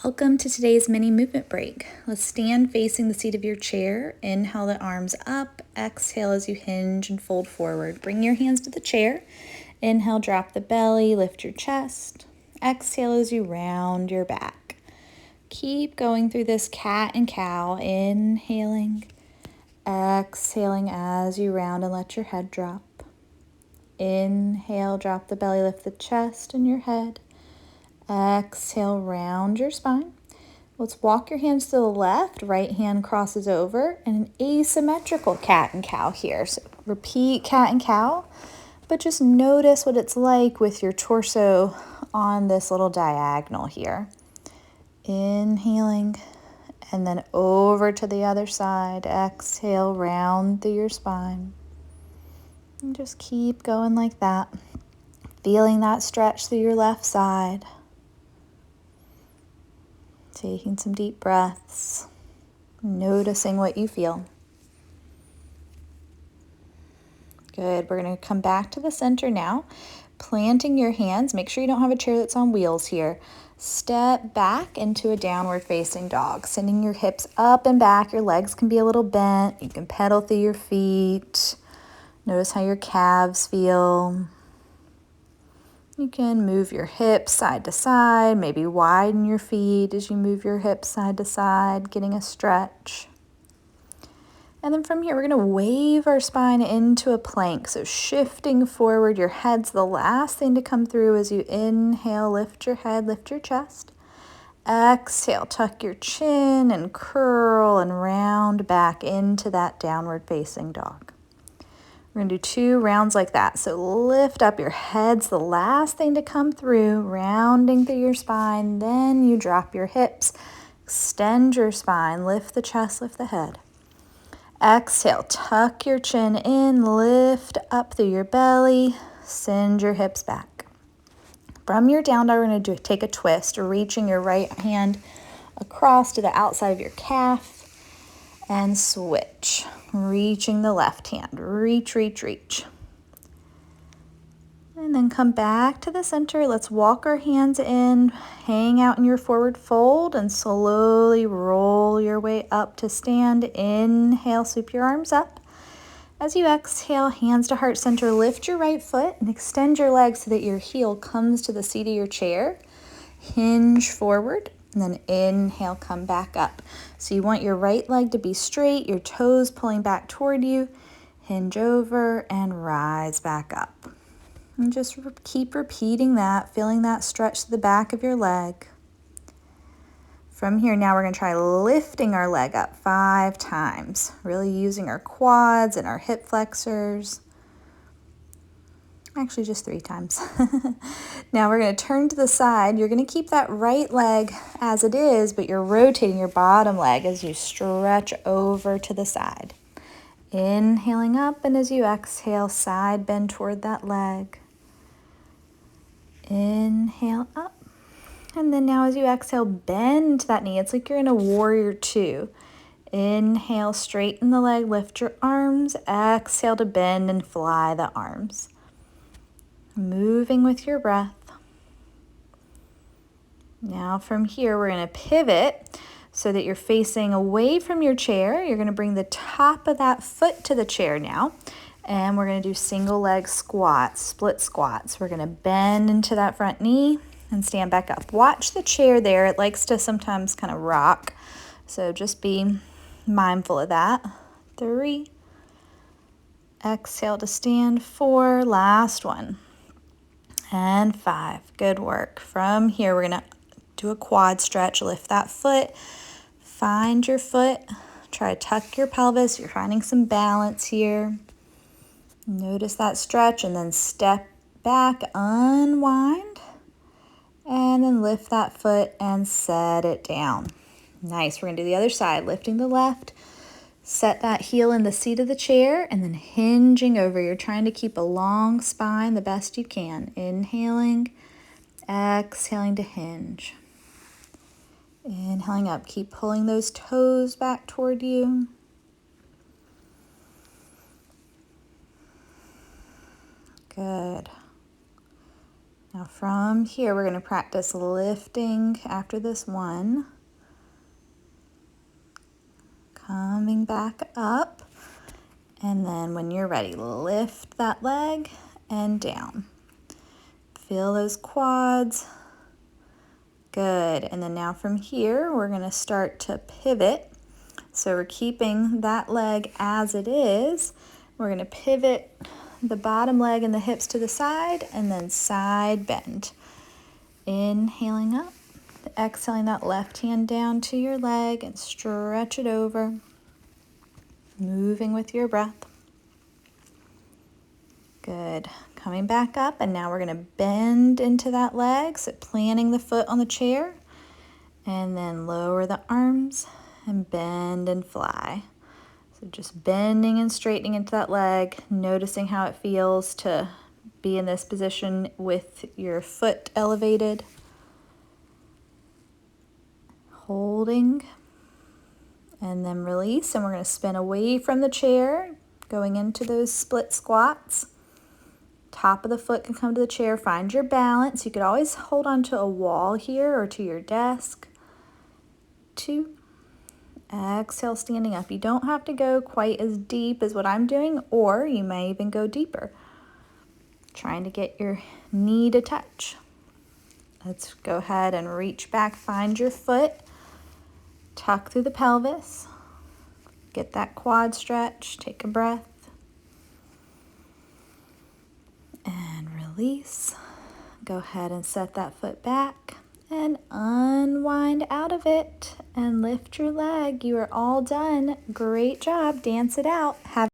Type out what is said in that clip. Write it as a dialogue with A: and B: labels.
A: Welcome to today's mini movement break. Let's stand facing the seat of your chair. Inhale the arms up. Exhale as you hinge and fold forward. Bring your hands to the chair. Inhale, drop the belly, lift your chest. Exhale as you round your back. Keep going through this cat and cow. Inhaling, exhaling as you round and let your head drop. Inhale, drop the belly, lift the chest and your head. Exhale, round your spine. Let's walk your hands to the left, right hand crosses over, and an asymmetrical cat and cow here. So repeat cat and cow, but just notice what it's like with your torso on this little diagonal here. Inhaling, and then over to the other side. Exhale, round through your spine. And just keep going like that. Feeling that stretch through your left side. Taking some deep breaths, noticing what you feel. Good, we're going to come back to the center now, planting your hands. Make sure you don't have a chair that's on wheels here. Step back into a downward facing dog, sending your hips up and back. Your legs can be a little bent. You can pedal through your feet. Notice how your calves feel. You can move your hips side to side, maybe widen your feet as you move your hips side to side, getting a stretch. And then from here, we're going to wave our spine into a plank. So shifting forward, your head's the last thing to come through as you inhale, lift your head, lift your chest. Exhale, tuck your chin and curl and round back into that downward facing dog. We're going to do 2 rounds like that. So lift up, your head's the last thing to come through, rounding through your spine. Then you drop your hips, extend your spine, lift the chest, lift the head. Exhale, tuck your chin in, lift up through your belly, send your hips back. From your down dog, we're going to take a twist, reaching your right hand across to the outside of your calf. And switch, reaching the left hand, reach, reach, reach. And then come back to the center. Let's walk our hands in, hang out in your forward fold, and slowly roll your way up to stand. Inhale, sweep your arms up. As you exhale, hands to heart center, lift your right foot and extend your leg so that your heel comes to the seat of your chair. Hinge forward. And then inhale, come back up. So you want your right leg to be straight, your toes pulling back toward you. Hinge over and rise back up. And just keep repeating that, feeling that stretch to the back of your leg. From here, now we're going to try lifting our leg up 5 times, really using our quads and our hip flexors. Actually, just 3 times. Now we're going to turn to the side. You're going to keep that right leg as it is, but you're rotating your bottom leg as you stretch over to the side. Inhaling up, and as you exhale, side bend toward that leg. Inhale up. And then now as you exhale, bend that knee. It's like you're in a warrior 2. Inhale, straighten the leg, lift your arms. Exhale to bend and fly the arms. Moving with your breath. Now from here, we're going to pivot so that you're facing away from your chair. You're going to bring the top of that foot to the chair now. And we're going to do single leg squats, split squats. We're going to bend into that front knee and stand back up. Watch the chair there. It likes to sometimes kind of rock. So just be mindful of that. 3. Exhale to stand. 4. Last one. And 5. Good work. From here, we're going to do a quad stretch. Lift that foot. Find your foot. Try to tuck your pelvis. You're finding some balance here. Notice that stretch and then step back, unwind, and then lift that foot and set it down. Nice. We're going to do the other side. Lifting the left. Set that heel in the seat of the chair and then hinging over. You're trying to keep a long spine the best you can. Inhaling, exhaling to hinge. Inhaling up. Keep pulling those toes back toward you. Good. Now from here, we're going to practice lifting after this one. Coming back up. And then when you're ready, lift that leg and down. Feel those quads. Good. And then now from here, we're going to start to pivot. So we're keeping that leg as it is. We're going to pivot the bottom leg and the hips to the side and then side bend. Inhaling up, exhaling that left hand down to your leg and stretch it over. Moving with your breath. Good. Coming back up, and now we're going to bend into that leg, so planting the foot on the chair, and then lower the arms and bend and fly. So just bending and straightening into that leg, noticing how it feels to be in this position with your foot elevated. Holding, and then release, and we're going to spin away from the chair, going into those split squats. Top of the foot can come to the chair. Find your balance. You could always hold on to a wall here or to your desk. 2. Exhale, standing up. You don't have to go quite as deep as what I'm doing, or you may even go deeper. Trying to get your knee to touch. Let's go ahead and reach back. Find your foot. Tuck through the pelvis. Get that quad stretch. Take a breath. And release. Go ahead and set that foot back and unwind out of it and lift your leg. You are all done. Great job. Dance it out. Have